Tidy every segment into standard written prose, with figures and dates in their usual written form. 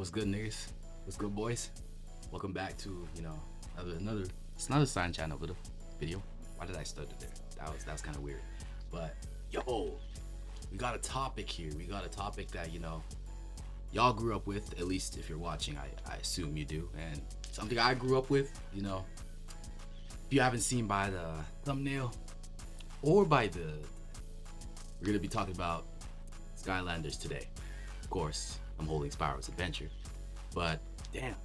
What's good, niggas? What's good, boys? Welcome back to another sign channel video. Why did I stutter there? That was kind of weird. But yo, we got a topic here. We got a topic that y'all grew up with. At least if you're watching, I assume you do. And something I grew up with. If you haven't seen by the thumbnail or by we're gonna be talking about Skylanders today. Of course, I'm holding Spyro's Adventure, but damn,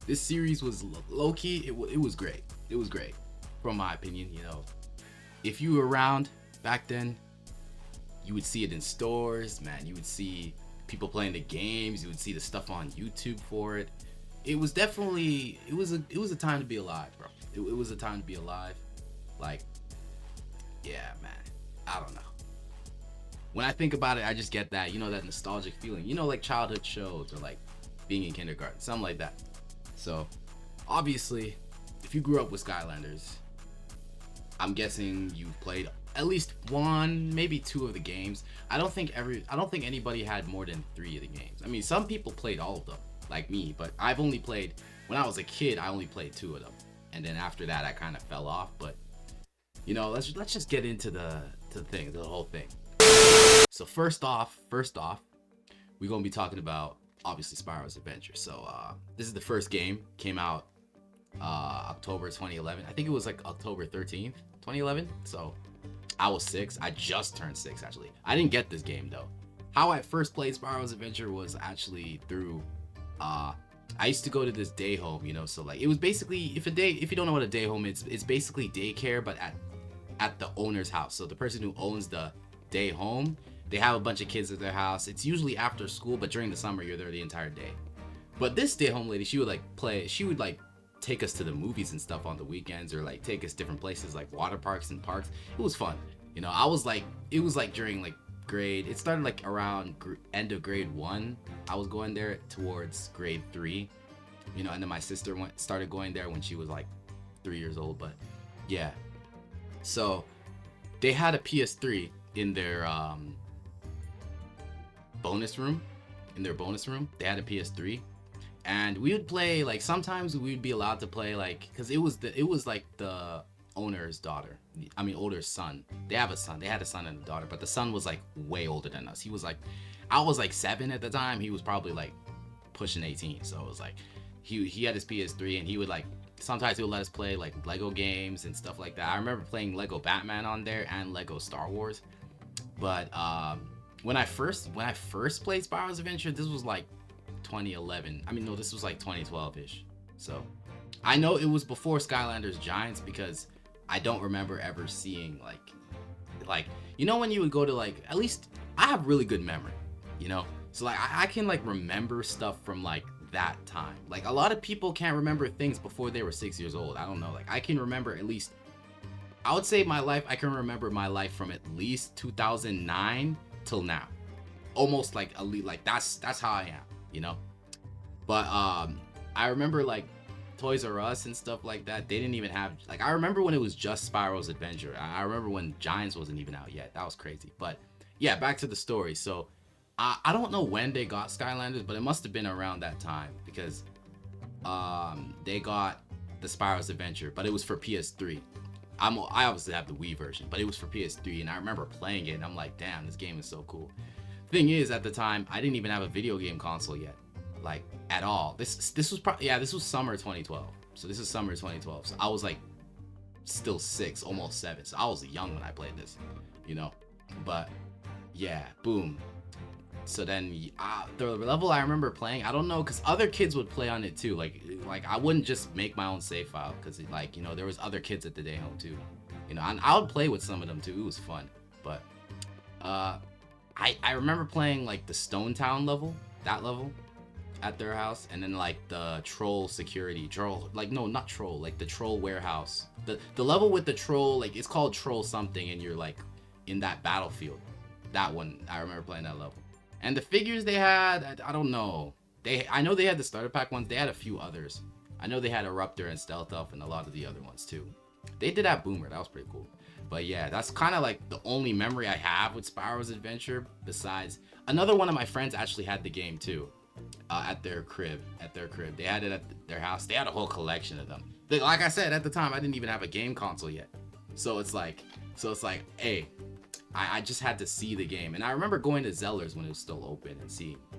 this series was low-key. It was great. It was great, from my opinion. If you were around back then, you would see it in stores, man. You would see people playing the games. You would see the stuff on YouTube for it. It was definitely it was a time to be alive, bro. It was a time to be alive. Like, yeah, man. I don't know. When I think about it, I just get that, that nostalgic feeling, like childhood shows or like being in kindergarten, something like that. So obviously, if you grew up with Skylanders, I'm guessing you've played at least one, maybe two of the games. I don't think anybody had more than 3 of the games. I mean, some people played all of them, like me, but I've only played, when I was a kid, I only played 2 of them. And then after that, I kind of fell off. But let's just get into the whole thing. So first off, we're gonna be talking about obviously Spyro's Adventure. So this is the first game, came out October 2011. I think it was like October 13th, 2011. So I was 6. I just turned 6 actually. I didn't get this game though. How I first played Spyro's Adventure was actually through I used to go to this day home, so like it was basically, if you don't know what a day home is, it's basically daycare but at the owner's house. So the person who owns the day home, they have a bunch of kids at their house. It's usually after school, but during the summer you're there the entire day. But this day home lady, she would take us to the movies and stuff on the weekends, or like take us different places like water parks and parks. It was fun. It was like during like grade, it started like around end of grade 1. I was going there towards grade 3, and then my sister started going there when she was like 3 years old. But yeah, so they had a PS3 in their bonus room. They had a PS3, and we would play, like sometimes we would be allowed to play, like, because it was like the owner's older son. They had a son and a daughter, but the son was like way older than us. I was like 7 at the time. He was probably like pushing 18. So it was like he had his PS3, and he would like, sometimes he would let us play like Lego games and stuff like that. I remember playing Lego Batman on there and Lego Star Wars. But when I first played Spyro's Adventure, this was like 2011. I mean, no, this was like 2012-ish. So I know it was before Skylanders Giants, because I don't remember ever seeing like when you would go to, like, at least I have really good memory, so like I can like remember stuff from like that time. Like a lot of people can't remember things before they were 6 years old. I don't know, like I can remember at least, I would say I can remember my life from at least 2009 till now, almost like elite. Like that's how I am, but I remember like Toys R Us and stuff like that, they didn't even have, like, I remember when it was just Spyro's Adventure. I remember when Giants wasn't even out yet. That was crazy. But yeah, back to the story. So I don't know when they got Skylanders, but it must have been around that time, because they got the Spyro's Adventure, but it was for PS3. I obviously have the Wii version, but it was for PS3, and I remember playing it, and I'm like, damn, this game is so cool. Thing is, at the time, I didn't even have a video game console yet, like, at all. This was summer 2012. So this is summer 2012. So I was like still 6, almost 7. So I was young when I played this, But yeah, boom. So then the level I remember playing, I don't know, because other kids would play on it too. Like I wouldn't just make my own save file, because there was other kids at the day home too, and I would play with some of them too. It was fun. But I remember playing like the Stone Town level, at their house, and then like the troll like the troll warehouse, the level with the troll, like it's called Troll something, and you're like in that battlefield. That one, I remember playing that level. And the figures they had, I don't know, I know they had the starter pack ones. They had a few others. I know they had Eruptor and Stealth Elf and a lot of the other ones too. They did have Boomer, that was pretty cool. But yeah, that's kind of like the only memory I have with Spyro's Adventure. Besides, another one of my friends actually had the game too. at their crib. They had it at their house. They had a whole collection of them. Like I said, at the time, I didn't even have a game console yet. So it's like, hey, I just had to see the game. And I remember going to Zeller's when it was still open and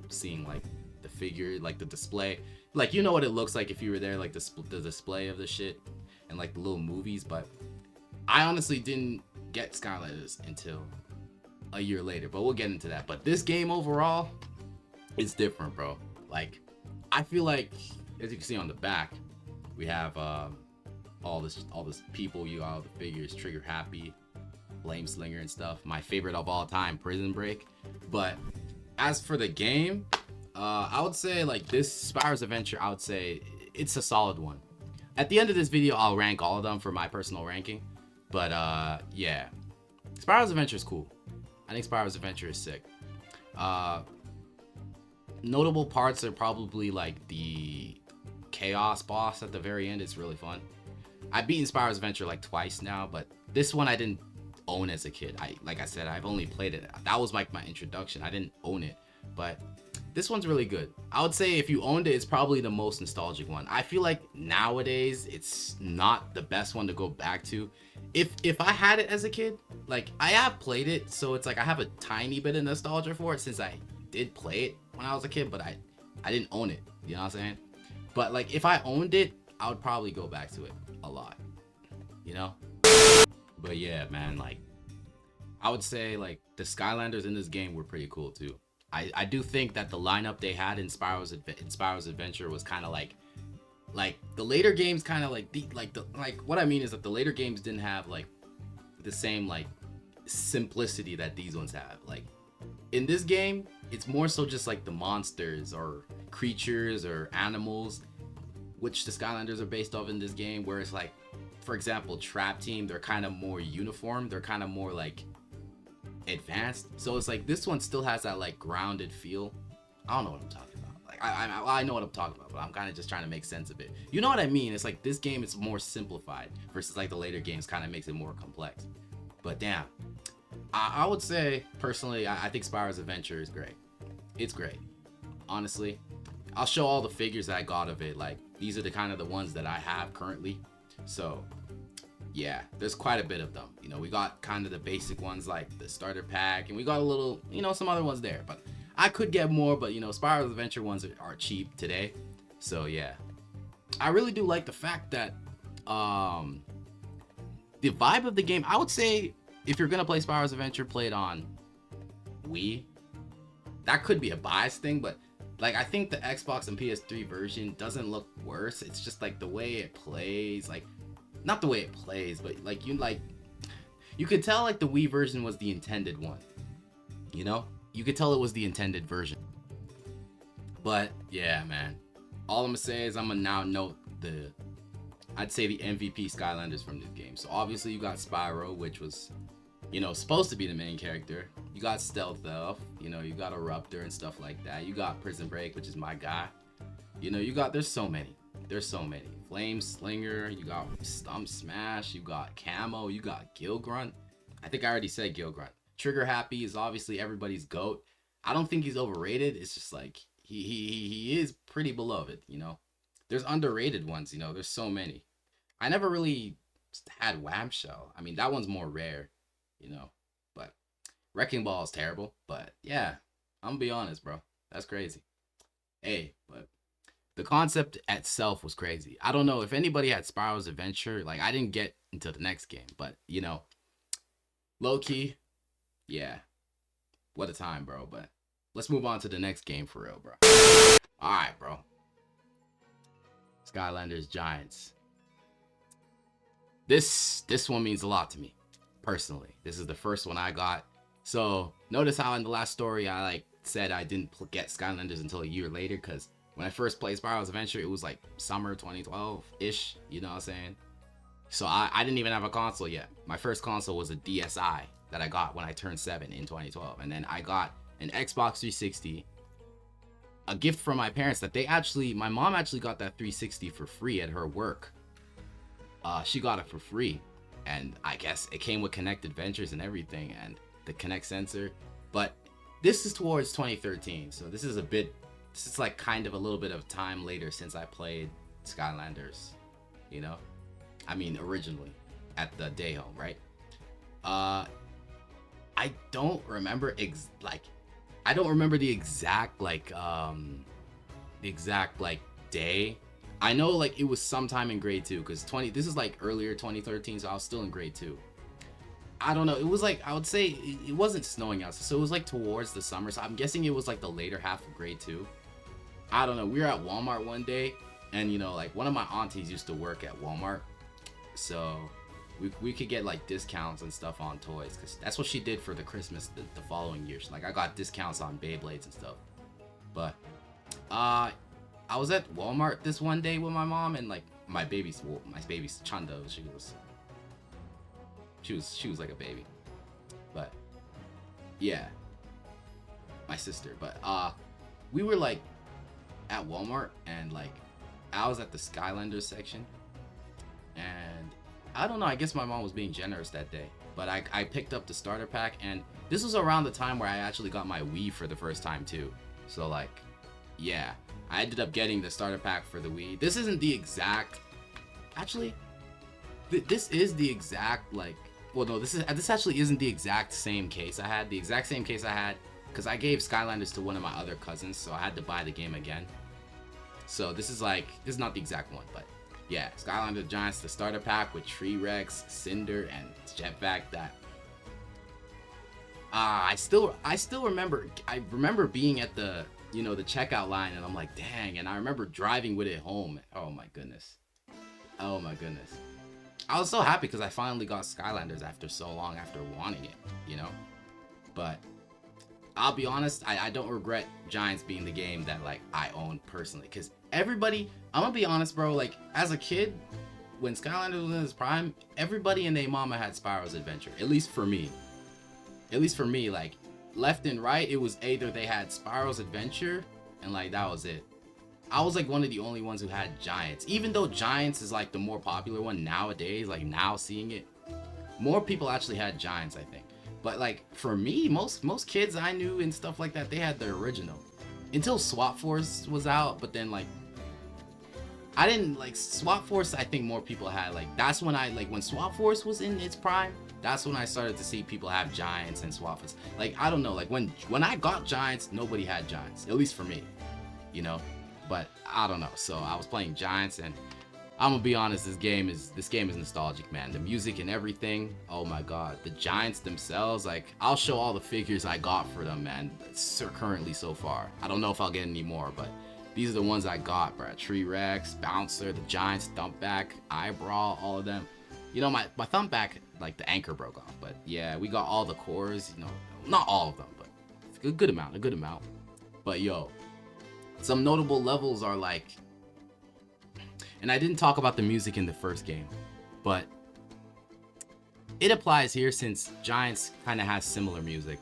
seeing like the figure, like the display. Like, you know what it looks like if you were there, like the display of the shit and like the little movies. But I honestly didn't get Skylanders until a year later, but we'll get into that. But this game overall, it's different, bro. Like, I feel like, as you can see on the back, we have all this people. You got all the figures, Trigger Happy, Flame Slinger and stuff. My favorite of all time, Prison Break. But as for the game, I would say like this Spyro's Adventure, I would say it's a solid one. At the end of this video, I'll rank all of them for my personal ranking. But yeah, Spyro's Adventure is cool. I think Spyro's Adventure is sick. Notable parts are probably like the Chaos boss at the very end. It's really fun. I've beaten Spyro's Adventure like twice now, but this one I didn't own as a kid. Like I said, I've only played it. That was like my introduction. I didn't own it, but this one's really good. I would say if you owned it, it's probably the most nostalgic one. I feel like nowadays it's not the best one to go back to. If I had it as a kid, like I have played it, so it's like I have a tiny bit of nostalgia for it since I did play it when I was a kid, but I didn't own it. You know what I'm saying? But like if I owned it, I would probably go back to it a lot. You know? But yeah, man, like I would say like the Skylanders in this game were pretty cool too. I do think that the lineup they had in Spyro's Adventure was kind of like the later games kind of like what I mean is that the later games didn't have like the same like simplicity that these ones have. Like in this game, it's more so just like the monsters or creatures or animals, which the Skylanders are based off in this game, where it's like, for example, Trap Team, they're kind of more uniform, they're kind of more like advanced. So it's like this one still has that like grounded feel. I don't know what I'm talking about. Like I know what I'm talking about, but I'm kind of just trying to make sense of it. You know what I mean? It's like this game is more simplified versus like the later games kind of makes it more complex. But damn, I would say personally, I think Spyro's Adventure is great. It's great, honestly. I'll show all the figures that I got of it. Like these are the kind of the ones that I have currently. So yeah, there's quite a bit of them. You know, we got kind of the basic ones like the starter pack, and we got a little, you know, some other ones there. But I could get more, but you know, Spyro's Adventure ones are cheap today. So yeah, I really do like the fact that the vibe of the game, I would say if you're gonna play Spyro's Adventure, play it on Wii. That could be a bias thing, but like I think the Xbox and PS3 version doesn't look worse. It's just like the way it plays, like not the way it plays, but like you could tell like the Wii version was the intended one. You know? You could tell it was the intended version. But yeah, man. All I'm gonna say is I'm gonna now note I'd say the MVP Skylanders from this game. So obviously you got Spyro, which was, you know, supposed to be the main character. You got Stealth Elf, you know, you got Eruptor and stuff like that. You got Prison Break, which is my guy. You know, there's so many. Flame Slinger, you got Stump Smash, you got Camo, you got Gill Grunt. I think I already said Gill Grunt. Trigger Happy is obviously everybody's GOAT. I don't think he's overrated. It's just like he is pretty beloved, you know. There's underrated ones, you know. There's so many. I never really had Whamshell. I mean, that one's more rare, you know. But Wrecking Ball is terrible. But yeah, I'm gonna be honest, bro. That's crazy. Hey, but the concept itself was crazy. I don't know if anybody had Spyro's Adventure. Like, I didn't get into the next game, but you know, low key, yeah, what a time, bro. But let's move on to the next game for real, bro. All right, bro. Skylanders Giants. This one means a lot to me, personally. This is the first one I got. So notice how in the last story I like said I didn't get Skylanders until a year later, because when I first played Spyro's Adventure, it was like summer 2012-ish, you know what I'm saying? So I didn't even have a console yet. My first console was a DSi that I got when I turned 7 in 2012. And then I got an Xbox 360, a gift from my parents that my mom actually got that 360 for free at her work. She got it for free. And I guess it came with Kinect Adventures and everything and the Kinect sensor. But this is towards 2013, so this is a bit this is like kind of a little bit of time later since I played Skylanders, you know? I mean, originally at the day home, right? I don't remember I don't remember the exact day. I know like it was sometime in grade 2 because this is like earlier 2013, so I was still in grade 2. I don't know. It was like, I would say it wasn't snowing out, so it was like towards the summer. So I'm guessing it was like the later half of grade 2. I don't know. We were at Walmart one day, and you know, like one of my aunties used to work at Walmart, so we could get like discounts and stuff on toys, because that's what she did for the Christmas the following year. Like I got discounts on Beyblades and stuff. Like I was at Walmart this one day with my mom, and like my baby's Chanda, she was like a baby. But yeah, my sister. But we were like at Walmart, and like I was at the Skylanders section, and I don't know, I guess my mom was being generous that day, but I picked up the starter pack, and this was around the time where I actually got my Wii for the first time too. So like, yeah, I ended up getting the starter pack for the Wii. This isn't the exact, actually, this is the exact, like, well no, this actually isn't the exact same case I had. The exact same case I had, because I gave Skylanders to one of my other cousins, so I had to buy the game again. So this is not the exact one, but yeah, Skylanders Giants, the starter pack with Tree Rex, Cinder, and Jetpack. That I still remember. I remember being at the the checkout line, and I'm like, dang. And I remember driving with it home. Oh my goodness. Oh my goodness. I was so happy because I finally got Skylanders after so long, after wanting it, But I'll be honest, I don't regret Giants being the game that like I own personally, because everybody, I'm gonna be honest, bro, like as a kid, when Skylanders was in its prime, everybody and their mama had Spyro's Adventure. At least for me, like left and right, it was either they had Spyro's Adventure and like that was it. I was like one of the only ones who had Giants, even though Giants is like the more popular one nowadays. Like now seeing it, more people actually had Giants, I think. But like for me, most kids I knew and stuff like that, they had the original until Swap Force was out. But then like I didn't like Swap Force. I think more people had, like, that's when when Swap Force was in its prime, that's when I started to see people have Giants and Swap Force. Like I don't know, like when I got Giants, nobody had Giants, at least for me, But I don't know. So I was playing Giants, and I'm gonna be honest, this game is nostalgic, man. The music and everything, oh my god. The Giants themselves, like I'll show all the figures I got for them, man. Currently so far, I don't know if I'll get any more, but these are the ones I got, bro. Tree Rex, Bouncer, the Giants, Thumpback, Eyebrow, all of them. My Thumpback, like the anchor broke off, but yeah, we got all the cores, not all of them, but a good amount. But yo, some notable levels are like, and I didn't talk about the music in the first game, but it applies here since Giants kind of has similar music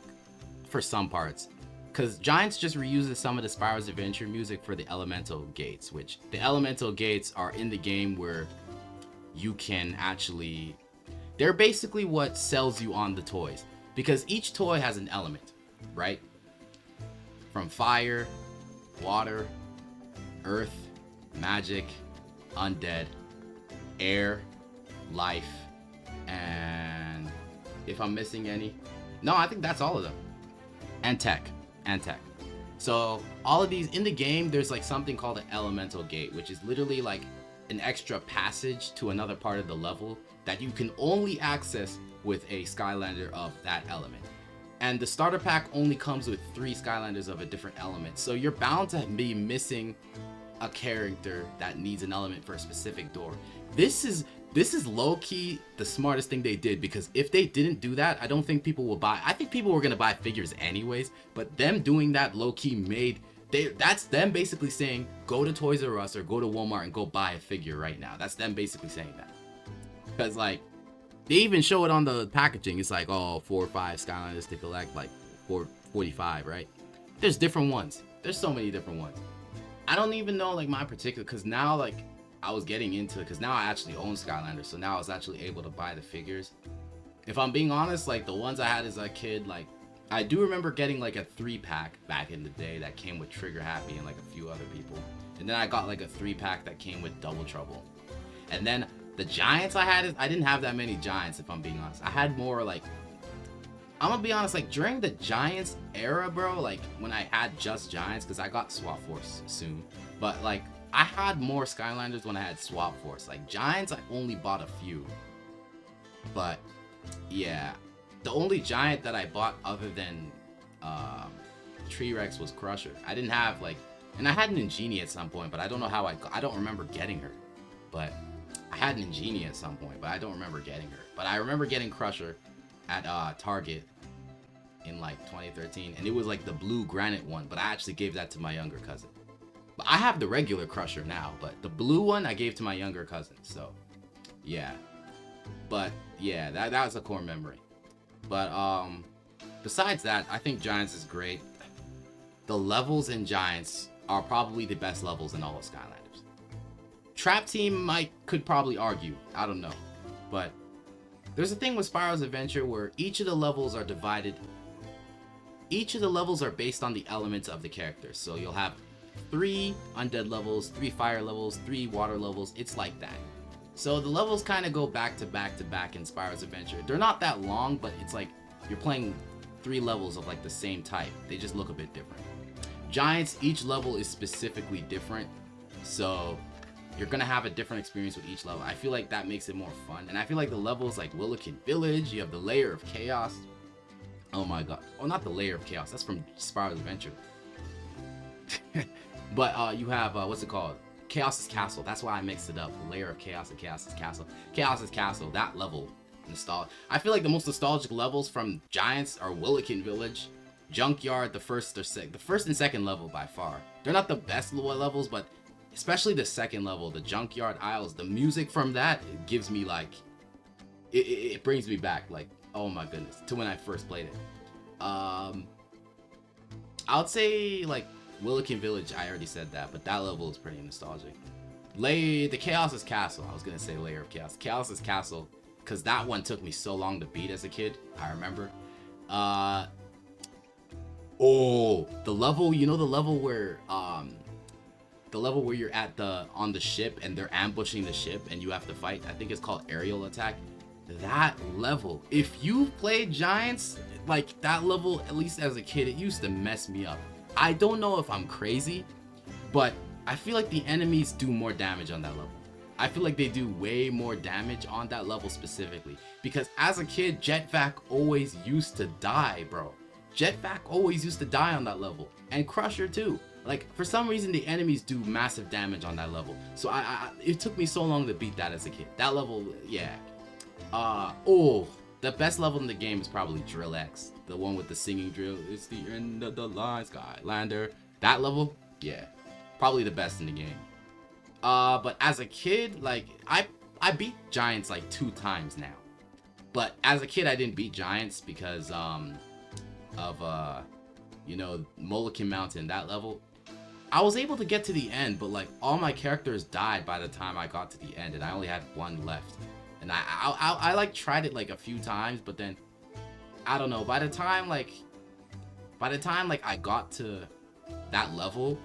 for some parts. Because Giants just reuses some of the Spyro's Adventure music for the Elemental Gates, which the Elemental Gates are in the game where you can actually, they're basically what sells you on the toys. Because each toy has an element, right? From fire, water, earth, magic, undead, air, life, and if I'm missing any, no, I think that's all of them, and tech. So all of these in the game, there's like something called an elemental gate, which is literally like an extra passage to another part of the level that you can only access with a Skylander of that element. And the starter pack only comes with 3 Skylanders of a different element, so you're bound to be missing a character that needs an element for a specific door. This is low-key the smartest thing they did, because if they didn't do that, I don't think people will buy. I think people were gonna buy figures anyways, but them doing that low-key that's them basically saying, go to Toys R Us or go to Walmart and go buy a figure right now. That's them basically saying that. Because like, they even show it on the packaging. It's like, oh, 4 or 5 Skylanders to collect, like 45, right? There's different ones. There's so many different ones. I don't even know like my particular, because now like I was getting into it, because now I actually own Skylanders, so now I was actually able to buy the figures. If I'm being honest, like the ones I had as a kid, like I do remember getting like a 3-pack back in the day that came with Trigger Happy and like a few other people. And then I got like a 3-pack that came with Double Trouble. And then the Giants I didn't have that many Giants, if I'm being honest. I had more like, I'm gonna be honest, like during the Giants era, bro, like when I had just Giants, because I got Swap Force soon. But like, I had more Skylanders when I had Swap Force. Like Giants, I only bought a few. But yeah, the only Giant that I bought other than T-Rex was Crusher. I didn't have like, and I had an Ingenie at some point, but I don't know how I don't remember getting her. But I had an Ingenie at some point, but I don't remember getting her. But I remember getting Crusher at Target in like 2013, and it was like the blue granite one, but I actually gave that to my younger cousin. But I have the regular Crusher now, but the blue one I gave to my younger cousin. So yeah, but yeah, that was a core memory. But besides that, I think Giants is great. The levels in Giants are probably the best levels in all of Skylanders. Trap Team could probably argue, I don't know, but there's a thing with Spyro's Adventure where each of the levels are divided. Each of the levels are based on the elements of the characters. So you'll have 3 undead levels, 3 fire levels, 3 water levels. It's like that. So the levels kind of go back to back to back in Spyro's Adventure. They're not that long, but it's like you're playing 3 levels of like the same type. They just look a bit different. Giants, each level is specifically different. So you're gonna have a different experience with each level. I feel like that makes it more fun. And I feel like the levels like Willikin Village, you have the Layer of Chaos. Oh my god. Oh, not the Layer of Chaos. That's from Spyro's Adventure. But you have, what's it called? Chaos's Castle. That's why I mixed it up. The Layer of Chaos and Chaos's Castle. Chaos's Castle, that level. Nostalgic. I feel like the most nostalgic levels from Giants are Willikin Village, Junkyard, the first and second level by far. They're not the best levels, but especially the second level, the Junkyard Isles, the music from that, it gives me like, it brings me back, like, oh my goodness, to when I first played it. I would say like Willikin Village, I already said that, but that level is pretty nostalgic. The Chaos's Castle, I was gonna say Layer of Chaos. Chaos's Castle, because that one took me so long to beat as a kid, I remember. Oh, the level, you know the level where you're at on the ship and they're ambushing the ship and you have to fight. I think it's called Aerial Attack. That level, if you played Giants, like that level, at least as a kid, it used to mess me up. I don't know if I'm crazy, but I feel like the enemies do more damage on that level. I feel like they do way more damage on that level specifically. Because as a kid, Jetvac always used to die, bro. Jetvac always used to die on that level. And Crusher too. Like, for some reason, the enemies do massive damage on that level. So it took me so long to beat that as a kid. That level, yeah. The best level in the game is probably Drill X. The one with the singing drill. It's the end of the line, Skylander. That level, yeah. Probably the best in the game. But as a kid, like, I beat Giants like 2 times now. But as a kid, I didn't beat Giants because, you know, Mulligan Mountain, that level. I was able to get to the end, but like all my characters died by the time I got to the end, and I only had 1 left. And I like tried it like a few times, but then I don't know. By the time like I got to that level,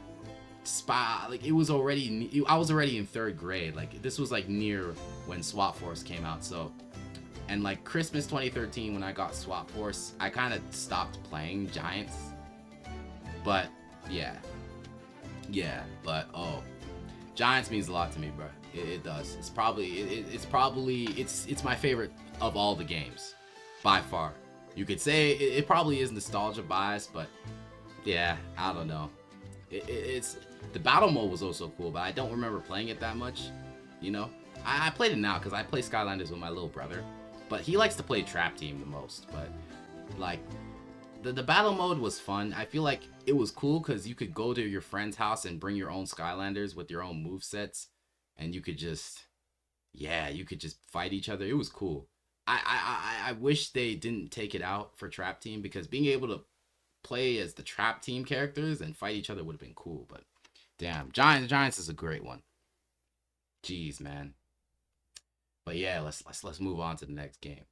I was already in 3rd grade. Like this was like near when Swap Force came out. So, and like Christmas 2013 when I got Swap Force, I kind of stopped playing Giants. But yeah, but oh, Giants means a lot to me, bro. It does. It's my favorite of all the games, by far. You could say it probably is nostalgia bias, but yeah, I don't know. It's the battle mode was also cool, but I don't remember playing it that much. You know, I played it now because I play Skylanders with my little brother, but he likes to play Trap Team the most. But like the battle mode was fun. I feel like it was cool because you could go to your friend's house and bring your own Skylanders with your own movesets, and you could just fight each other. It was cool. I wish they didn't take it out for Trap Team, because being able to play as the Trap Team characters and fight each other would have been cool. But damn, Giants is a great one. Jeez, man. But yeah, let's move on to the next game.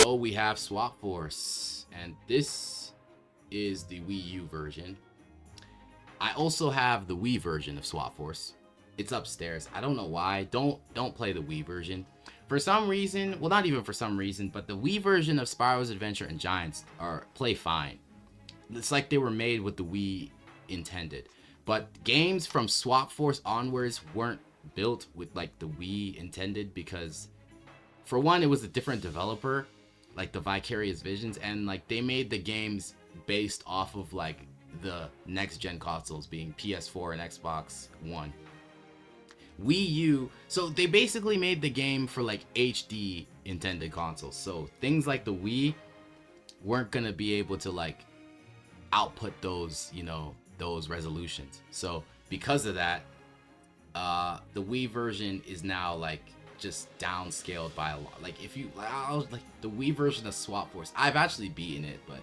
So we have Swap Force, and this is the Wii U version. I also have the Wii version of Swap Force. It's upstairs. I don't know why. Don't play the Wii version. For some reason, well, not even for some reason, but the Wii version of Spyro's Adventure and Giants play fine. It's like they were made with the Wii intended. But games from Swap Force onwards weren't built with like the Wii intended, because for one, it was a different developer, like the Vicarious Visions, and like they made the games based off of like the next gen consoles, being PS4 and Xbox One. Wii U, so they basically made the game for like HD intended consoles. So things like the Wii weren't gonna be able to like output those, you know, those resolutions. So because of that, the Wii version is now like just downscaled by a lot. Like if you, like the Wii version of Swap Force, I've actually beaten it, but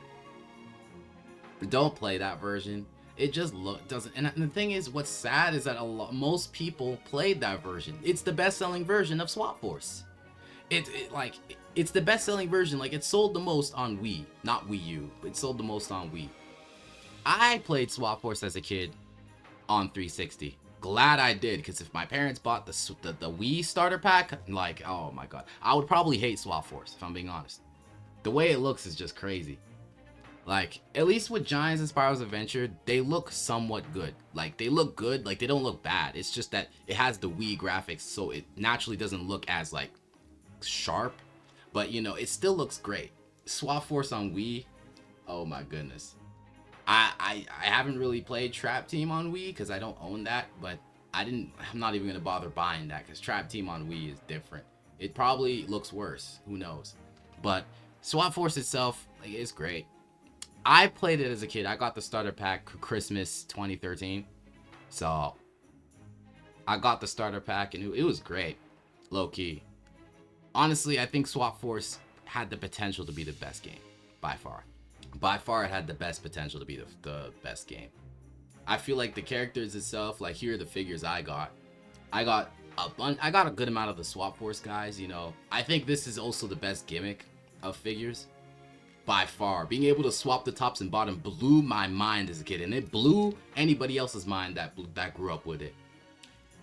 don't play that version. It just doesn't. And the thing is, what's sad is that most people played that version. It's the best-selling version of Swap Force. It's the best-selling version. Like it sold the most on Wii, not Wii U. But it sold the most on Wii. I played Swap Force as a kid on 360. Glad I did, because if my parents bought the Wii starter pack, like, oh my god, I would probably hate Swap Force if I'm being honest. The way it looks is just crazy. Like, at least with Giants and Spyro's Adventure, they look somewhat good. Like, they look good, like, they don't look bad. It's just that it has the Wii graphics, so it naturally doesn't look as, like, sharp. But, you know, it still looks great. Swap Force on Wii, oh my goodness. I haven't really played Trap Team on Wii, because I don't own that, but I'm not even going to bother buying that, because Trap Team on Wii is different. It probably looks worse, who knows. But Swap Force itself, like, it's great. I played it as a kid. I got the starter pack Christmas 2013. So I got the starter pack and it was great. Low key. Honestly, I think Swap Force had the potential to be the best game. By far. By far it had the best potential to be the best game. I feel like the characters itself, like here are the figures I got. I got a good amount of the Swap Force guys, you know. I think this is also the best gimmick of figures. By far, being able to swap the tops and bottom blew my mind as a kid, and it blew anybody else's mind that grew up with it.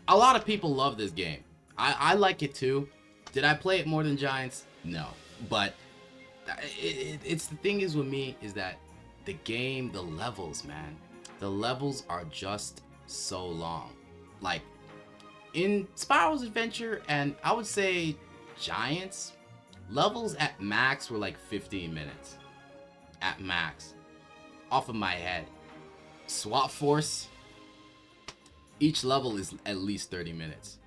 A lot of people love this game. I like it too. Did I play it more than Giants? No, but it's the thing is with me is that the game, the levels, man, the levels are just so long. Like in Spyro's Adventure and I would say Giants, levels at max were like 15 minutes. At max. Off of my head. Swap Force, each level is at least 30 minutes.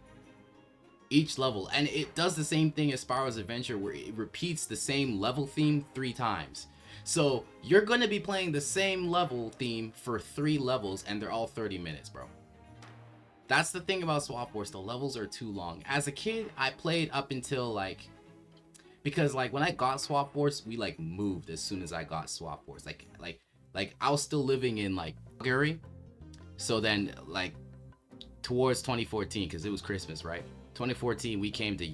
Each level. And it does the same thing as Spyro's Adventure, where it repeats the same level theme 3 times. So you're going to be playing the same level theme for 3 levels, and they're all 30 minutes, bro. That's the thing about Swap Force. The levels are too long. As a kid, I played up until like... Because like when I got Swap Force, we like moved as soon as I got Swap Force. Like I was still living in like Hungary. So then like towards 2014, because it was Christmas, right? 2014 we came to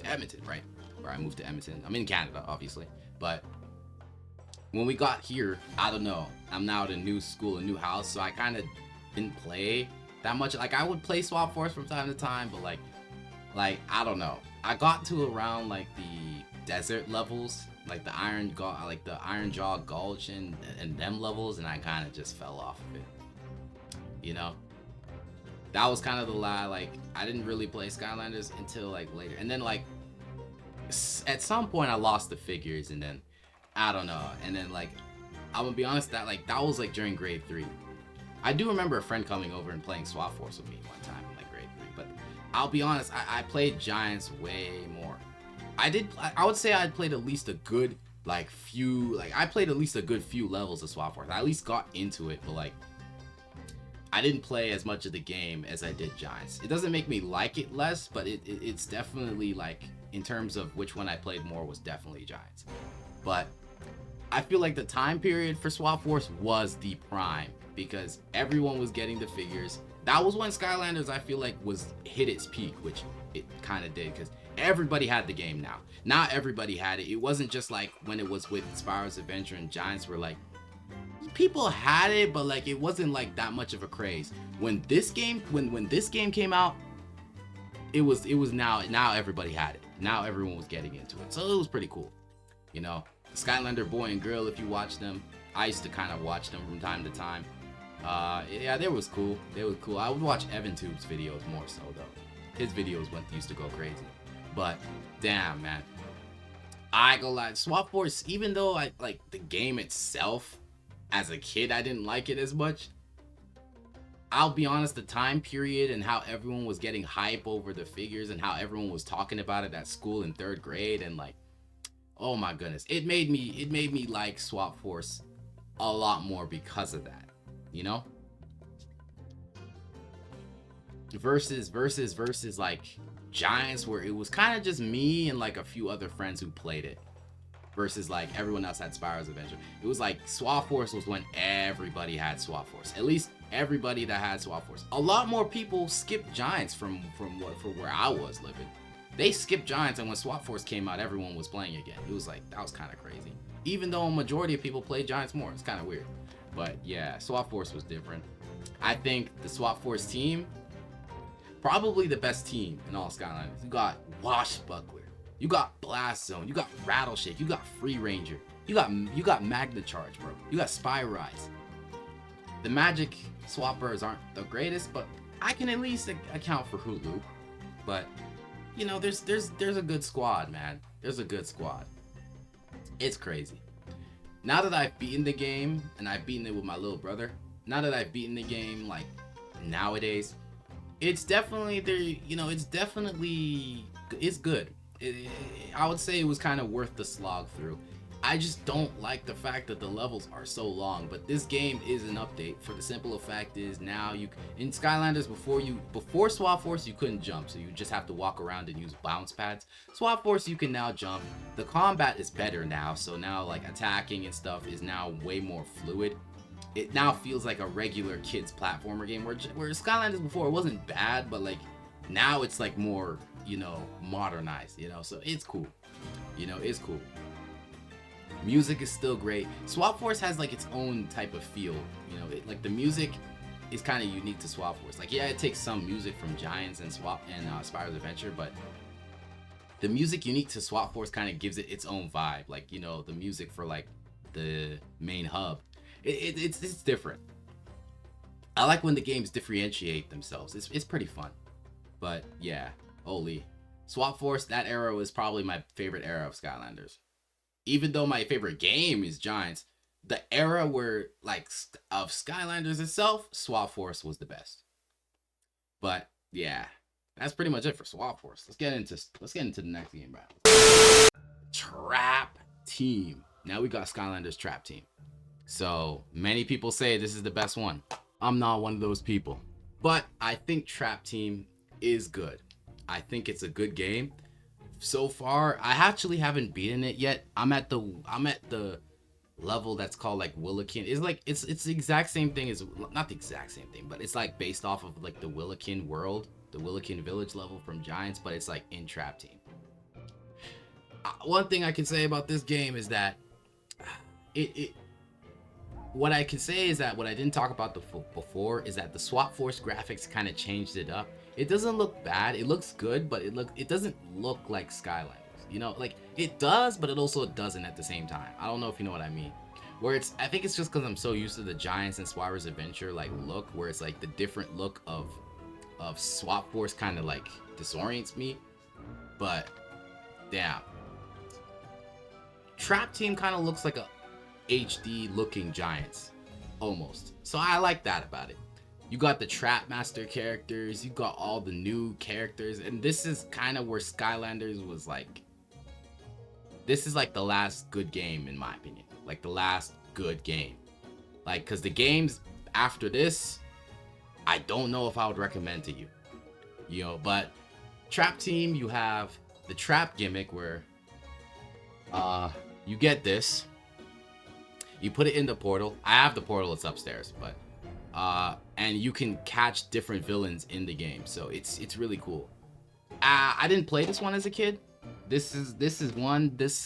Edmonton, right? Or I moved to Edmonton. I'm in Canada, obviously. But when we got here, I don't know. I'm now at a new school, a new house, so I kind of didn't play that much. Like I would play Swap Force from time to time, but like I don't know. I got to around like the desert levels, like the Iron Jaw Gulch and them levels, and I kind of just fell off of it. You know, that was kind of the lie. Like I didn't really play Skylanders until like later, and then like at some point I lost the figures, and then I don't know, and then like I'm gonna be honest, that was like during grade 3. I do remember a friend coming over and playing Swap Force with me one time in like grade 3, but I'll be honest, I played Giants way more. I would say I played at least a good few levels of Swap Force. I at least got into it, but like I didn't play as much of the game as I did Giants. It doesn't make me like it less, but it's definitely like in terms of which one I played more was definitely Giants. But I feel like the time period for Swap Force was the prime because everyone was getting the figures. That was when Skylanders, I feel like, hit its peak, which it kind of did, because everybody had the game now. Not everybody had it. It wasn't just like when it was with Spyro's Adventure and Giants where like people had it, but like it wasn't like that much of a craze. When this game came out, it was now everybody had it. Now everyone was getting into it. So it was pretty cool. You know, Skylander Boy and Girl, if you watch them, I used to kind of watch them from time to time. Yeah, they was cool. They were cool. I would watch Evan Tube's videos more so though. His videos used to go crazy. But damn, man, I go like Swap Force. Even though I like the game itself, as a kid, I didn't like it as much. I'll be honest, the time period and how everyone was getting hype over the figures and how everyone was talking about it at school in 3rd grade and like, oh my goodness, it made me like Swap Force a lot more because of that, you know? Versus like Giants, where it was kind of just me and like a few other friends who played it. Versus like everyone else had Spyro's Adventure. It was like Swap Force was when everybody had Swap Force. At least everybody that had Swap Force. A lot more people skipped Giants from where I was living. They skipped Giants, and when Swap Force came out, everyone was playing again. It was like, that was kind of crazy. Even though a majority of people played Giants more. It's kind of weird. But yeah, Swap Force was different. I think the Swap Force team, probably the best team in all Skylanders. You got Washbuckler. You got Blast Zone, you got Rattleshake, you got Free Ranger, you got Magna Charge, bro. You got Spyros. The Magic Swappers aren't the greatest, but I can at least account for Hulu. But you know, there's a good squad, man. There's a good squad. It's crazy. Now that I've beaten the game, and I've beaten it with my little brother, now that I've beaten the game, like nowadays, it's definitely there. You know, it's good. I would say it was kind of worth the slog through. I just don't like the fact that the levels are so long, but this game is an update for the simple fact is now you in Skylanders before Swap Force you couldn't jump, so you just have to walk around and use bounce pads. Swap Force you can now jump. The combat is better now, so now like attacking and stuff is now way more fluid. It now feels like a regular kids platformer game where Skylanders before it wasn't bad, but like now it's like more, you know, modernized, you know, so it's cool. You know, it's cool. Music is still great. Swap Force has like its own type of feel, you know, like the music is kind of unique to Swap Force. Like, yeah, it takes some music from Giants and Spyro's Adventure, but the music unique to Swap Force kind of gives it its own vibe. Like, you know, the music for like the main hub, it's different. I like when the games differentiate themselves. It's pretty fun. But yeah, holy. Swap Force, that era was probably my favorite era of Skylanders. Even though my favorite game is Giants, the era where like of Skylanders itself, Swap Force was the best. But yeah, that's pretty much it for Swap Force. Let's get into the next game, bro. Trap Team. Now we got Skylanders Trap Team. So many people say this is the best one. I'm not one of those people, but I think Trap Team is good. I think it's a good game. So far, I actually haven't beaten it yet. I'm at the level that's called like Willikin. It's like it's the exact same thing as, not the exact same thing, but it's like based off of like the Willikin world, the Willikin village level from Giants, but it's like in Trap Team. One thing I can say about this game is that what I can say is that what I didn't talk about before is that the Swap Force graphics kind of changed it up. It doesn't look bad. It looks good, but it doesn't look like Skylanders. You know, like it does, but it also doesn't at the same time. I don't know if you know what I mean. Where I think it's just because I'm so used to the Giants and Spyro's Adventure like look, where it's like the different look of Swap Force kind of like disorients me. But damn, Trap Team kind of looks like a HD looking Giants almost, so I like that about it. You got the Trap Master characters, you got all the new characters, and this is kind of where Skylanders was like, this is like the last good game in my opinion, like the last good game, like because the games after this I don't know if I would recommend to you, you know. But Trap Team, you have the trap gimmick where you get this, you put it in the portal. I have the portal, it's upstairs, but and you can catch different villains in the game, so it's really cool. I didn't play this one as a kid. This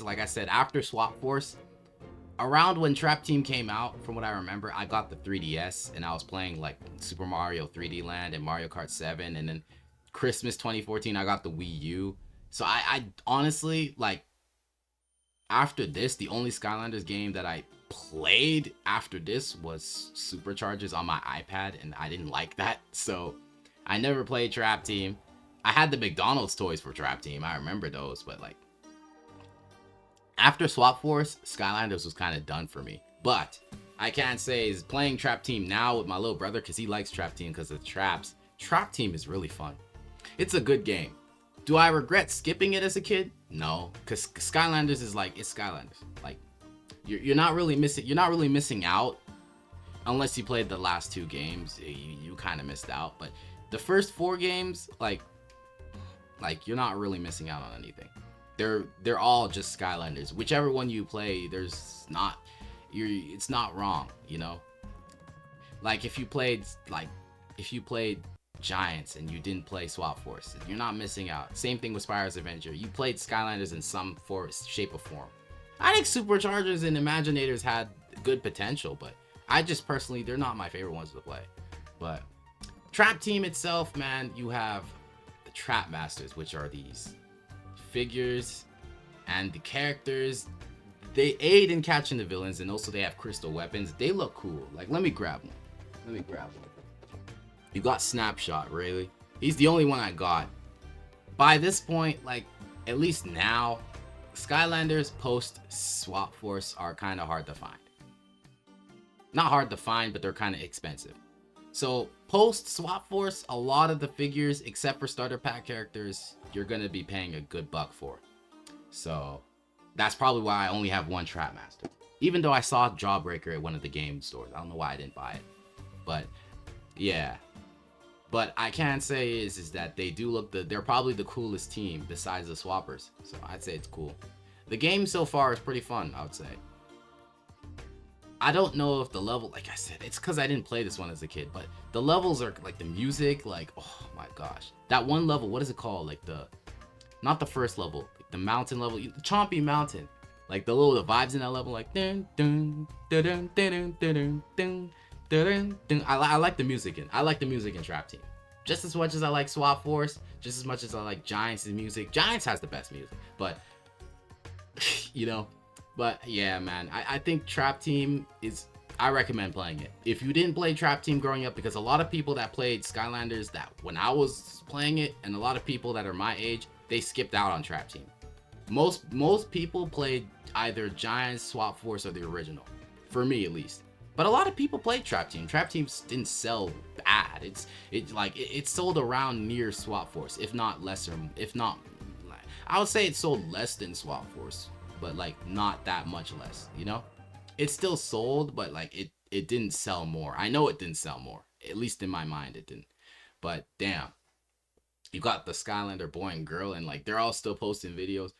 like I said, after Swap Force, around when Trap Team came out, from what I remember, I got the 3DS and I was playing like Super Mario 3D Land and Mario Kart 7, and then Christmas 2014 I got the Wii U. So I honestly, like, after this, the only Skylanders game that I played after this was Superchargers on my iPad, and I didn't like that, so I never played Trap Team. I had the McDonald's toys for Trap Team, I remember those, but like, after Swap Force, Skylanders was kind of done for me. But I can't say is playing Trap Team now with my little brother, because he likes Trap Team because of the traps. Trap Team is really fun. It's a good game. Do I regret skipping it as a kid? No, because Skylanders is like, it's Skylanders. Like, you're not really missing out, unless you played the last 2 games. You kind of missed out. But the first 4 games, like you're not really missing out on anything. They're all just Skylanders. Whichever one you play, it's not wrong, you know. Like if you played Giants and you didn't play Swap Force, you're not missing out. Same thing with Spyro's Adventure. You played Skylanders in some shape or form. I think Superchargers and Imaginators had good potential, but I just personally, they're not my favorite ones to play. But Trap Team itself, man, you have the Trap Masters, which are these figures, and the characters, they aid in catching the villains, and also they have crystal weapons. They look cool. Like, let me grab one. You got Snapshot, really? He's the only one I got. By this point, like, at least now, Skylanders post Swap Force are kind of hard to find. Not hard to find, but they're kind of expensive. So post Swap Force, a lot of the figures, except for starter pack characters, you're gonna be paying a good buck for. So that's probably why I only have one Trap Master. Even though I saw Jawbreaker at one of the game stores, I don't know why I didn't buy it. But yeah. But I can say is that they do look they're probably the coolest team besides the Swappers. So I'd say it's cool. The game so far is pretty fun, I would say. I don't know if the level, like I said, it's because I didn't play this one as a kid, but the levels are like the music, like, oh my gosh. That one level, what is it called? Like not the first level, like the mountain level, Chompy Mountain. Like the vibes in that level, like dun dun dun dun dun dun dun dun dun. I like the music in Trap Team. Just as much as I like Swap Force, just as much as I like Giants' music. Giants has the best music, but you know. But yeah, man, I think Trap Team I recommend playing it. If you didn't play Trap Team growing up, because a lot of people that played Skylanders that when I was playing it, and a lot of people that are my age, they skipped out on Trap Team. Most people played either Giants, Swap Force, or the original. For me, at least. But a lot of people played Trap Team. Trap Team didn't sell bad. It sold around near Swap Force, if not lesser. If not, I would say it sold less than Swap Force, but like not that much less, you know. It still sold, but like it didn't sell more. I know it didn't sell more, at least in my mind it didn't. But damn, you got the Skylander boy and girl, and like they're all still posting videos.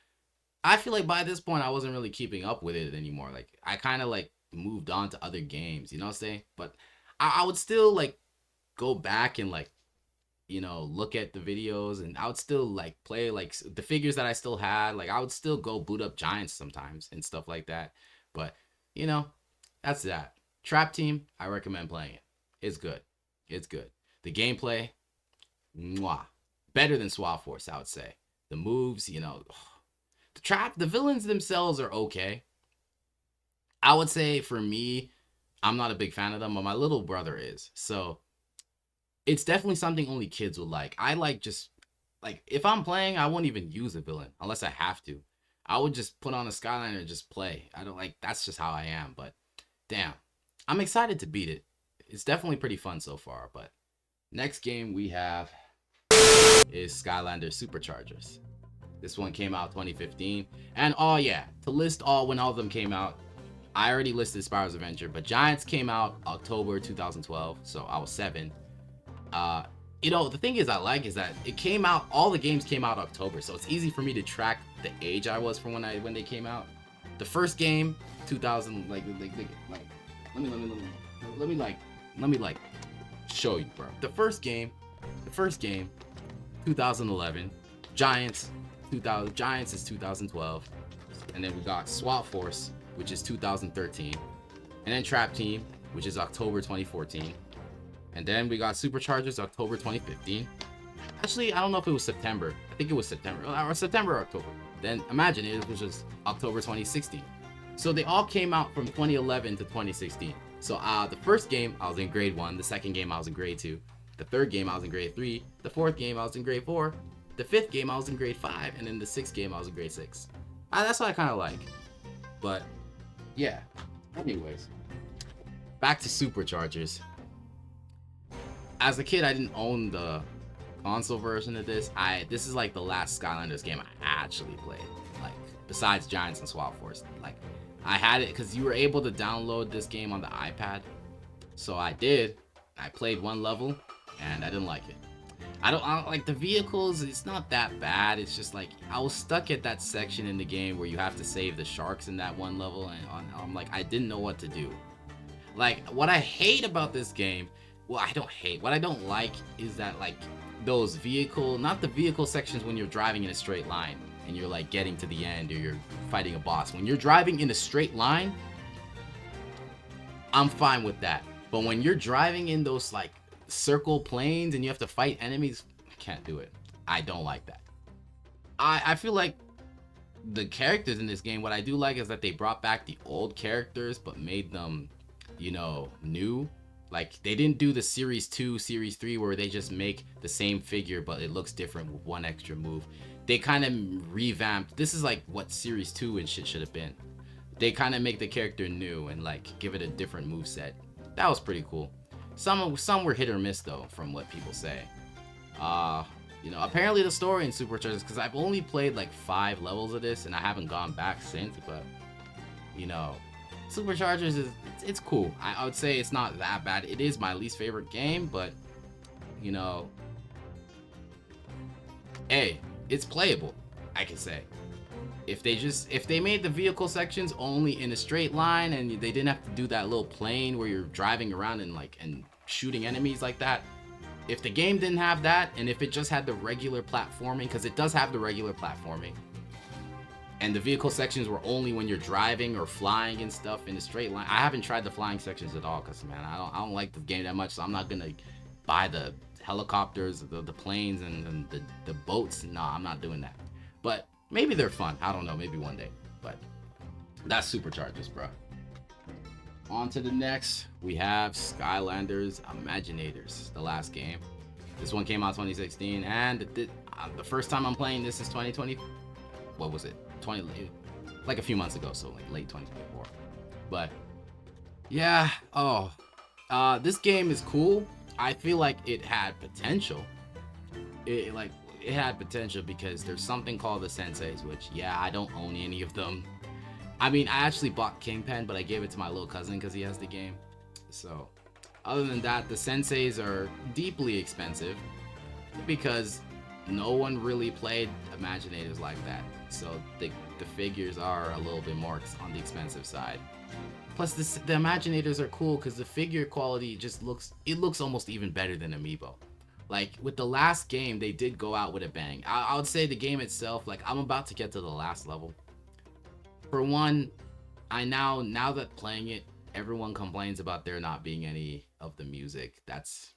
I feel like by this point I wasn't really keeping up with it anymore. Like I kind of like moved on to other games, you know what I'm saying? But I would still like go back and like, you know, look at the videos, and I would still like play like the figures that I still had. Like I would still go boot up Giants sometimes and stuff like that. But you know, that's that. Trap Team, I recommend playing it. It's good. It's good. The gameplay, mwah, better than Swap Force, I would say. The moves, you know, the villains themselves are okay. I would say for me, I'm not a big fan of them, but my little brother is. So it's definitely something only kids would like. I like just like if I'm playing, I won't even use a villain unless I have to. I would just put on a Skylander and just play. I don't like, that's just how I am. But damn, I'm excited to beat it. It's definitely pretty fun so far. But next game we have is Skylanders Superchargers. This one came out 2015. And oh yeah, to list when all of them came out, I already listed Spyro's Adventure, but Giants came out October 2012, so I was 7. You know, the thing is is that it came out, all the games came out October, so it's easy for me to track the age I was from when they came out. The first game, 2000, let me show you, bro. The first game, 2011. Giants is 2012, and then we got Swap Force, which is 2013. And then Trap Team, which is October 2014. And then we got Superchargers, October 2015. Actually, I don't know if it was September. I think it was September. Or September or October. Then Imaginators, which was October 2016. So they all came out from 2011 to 2016. So the first game, I was in grade 1. The second game, I was in grade 2. The third game, I was in grade 3. The fourth game, I was in grade 4. The fifth game, I was in grade 5. And then the sixth game, I was in grade 6. That's what I kind of like. But, yeah. Anyways. Back to Superchargers. As a kid, I didn't own the console version of this. This is like the last Skylanders game I actually played. Like, besides Giants and Swap Force. Like, I had it because you were able to download this game on the iPad. So I did. I played one level and I didn't like it. I don't like the vehicles. It's not that bad. It's just like I was stuck at that section in the game where you have to save the sharks in that one level, and I'm like, I didn't know what to do. Like, what I hate about this game, well, I don't hate. What I don't like is that, like, those not the vehicle sections when you're driving in a straight line and you're like getting to the end or you're fighting a boss. When you're driving in a straight line, I'm fine with that. But when you're driving in those like circle planes and you have to fight enemies, I can't do it. I don't like that. I feel like the characters in this game, what I do like is that they brought back the old characters but made them, you know, new. Like, they didn't do the Series 2, Series 3 where they just make the same figure but it looks different with one extra move. They kind of revamped. This is like what Series 2 and shit should have been. They kind of make the character new and like give it a different move set. That was pretty cool. Some were hit or miss though, from what people say. You know, apparently the story in Superchargers, because I've only played like 5 levels of this and I haven't gone back since, but you know, Superchargers it's cool. I would say it's not that bad. It is my least favorite game, but you know, hey, it's playable, I can say. If they made the vehicle sections only in a straight line and they didn't have to do that little plane where you're driving around and shooting enemies like that. If the game didn't have that, and if it just had the regular platforming, because it does have the regular platforming, and the vehicle sections were only when you're driving or flying and stuff in a straight line. I haven't tried the flying sections at all because, man, I don't like the game that much, so I'm not gonna buy the helicopters, the planes, and the boats. No, I'm not doing that. But maybe they're fun. I don't know. Maybe one day. But that's Superchargers, bro. On to the next. We have Skylanders Imaginators, the last game. This one came out 2016, and the first time I'm playing this is 2020. What was it? Like a few months ago, so like late 2024. But yeah, this game is cool. I feel like it had potential. It had potential because there's something called the senseis, which, yeah, I don't own any of them. I mean, I actually bought Kingpin, but I gave it to my little cousin because he has the game. So other than that, the senseis are deeply expensive because no one really played Imaginators like that. So the figures are a little bit more on the expensive side. Plus the Imaginators are cool because the figure quality just looks almost even better than Amiibo. Like, with the last game, they did go out with a bang. I would say the game itself, like, I'm about to get to the last level. For one, now that playing it, everyone complains about there not being any of the music. That's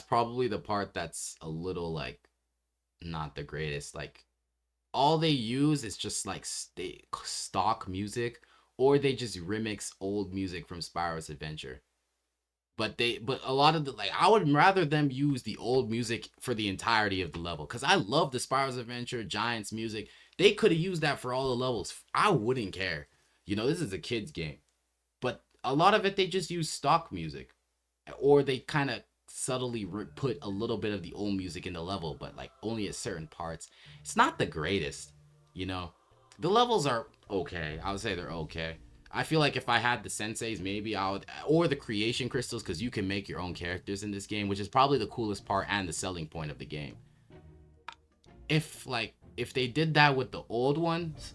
probably the part that's a little, like, not the greatest. Like, all they use is just, like, stock music, or they just remix old music from Spyro's Adventure. But a lot of I would rather them use the old music for the entirety of the level. Because I love the Spyro's Adventure, Giants music. They could have used that for all the levels. I wouldn't care. You know, this is a kid's game. But a lot of it, they just use stock music. Or they kind of subtly put a little bit of the old music in the level, but like only at certain parts. It's not the greatest, you know. The levels are okay. I would say they're okay. I feel like if I had the senseis, maybe I would, or the creation crystals, because you can make your own characters in this game, which is probably the coolest part and the selling point of the game. If they did that with the old ones,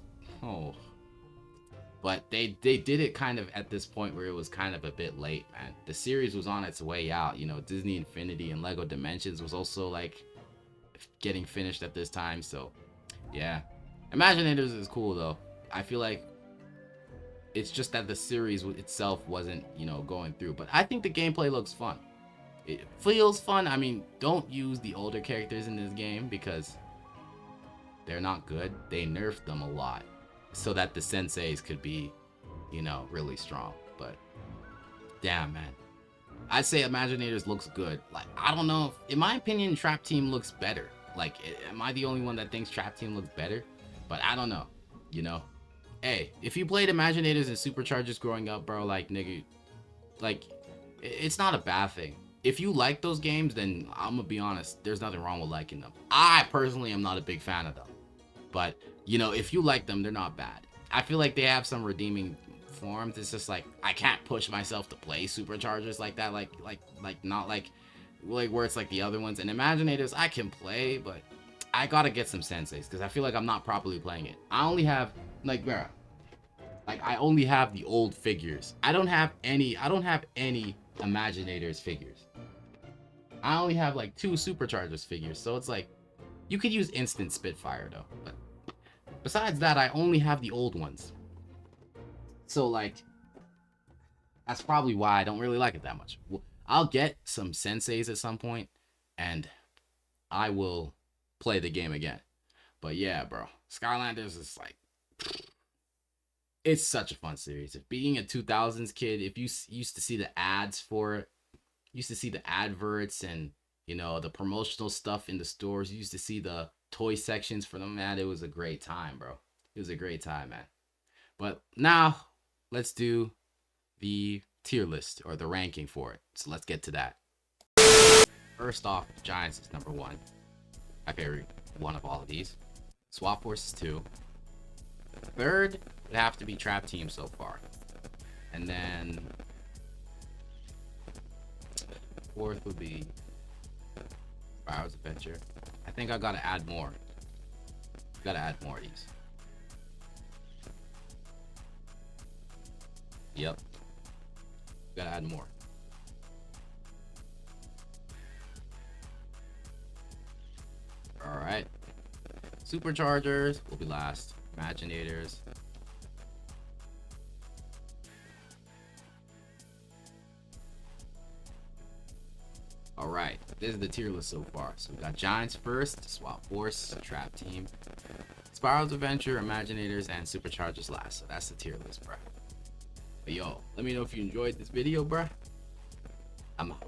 but they did it kind of at this point where it was kind of a bit late, man. The series was on its way out, you know. Disney Infinity and Lego Dimensions was also like getting finished at this time, so yeah. Imaginators is cool though. I feel like it's just that the series itself wasn't, you know, going through. But I think the gameplay looks fun. It feels fun. I mean, don't use the older characters in this game because they're not good. They nerfed them a lot so that the senseis could be, you know, really strong. But damn, man, I'd say Imaginators looks good. Like, I don't know if, in my opinion, Trap Team looks better. Like, am I the only one that thinks Trap Team looks better? But I don't know, you know. Hey, if you played Imaginators and Superchargers growing up, bro, like, nigga, like, it's not a bad thing. If you like those games, then I'm gonna be honest, there's nothing wrong with liking them. I personally am not a big fan of them. But, you know, if you like them, they're not bad. I feel like they have some redeeming forms. It's just like, I can't push myself to play Superchargers like that. Like not like where it's like the other ones. And Imaginators, I can play, but I gotta get some senseis because I feel like I'm not properly playing it. I only have, like, bro, like, I only have the old figures. I don't have any Imaginators figures. I only have like 2 Superchargers figures, so it's like, you could use instant Spitfire though, but besides that, I only have the old ones. So like, that's probably why I don't really like it that much. I'll get some senseis at some point, and I will play the game again. But yeah, bro, Skylanders is like, it's such a fun series. If being a 2000s kid, if you used to see the ads for it, used to see the adverts and, you know, the promotional stuff in the stores, you used to see the toy sections for them, man, it was a great time, bro. It was a great time, man. But now, let's do the tier list, or the ranking for it. So let's get to that. First off, Giants is number 1. My favorite one of all of these. Swap Force is 2. Third would have to be Trap Team so far. And then fourth would be Spyro's Adventure. I think I gotta add more. Gotta add more of these. Yep. Gotta add more. Alright. Superchargers will be last. Imaginators. Alright, this is the tier list so far. So we got Giants first, Swap Force, Trap Team, Spyro's Adventure, Imaginators, and Superchargers last. So that's the tier list, bruh. But yo, let me know if you enjoyed this video, bruh. I'm out.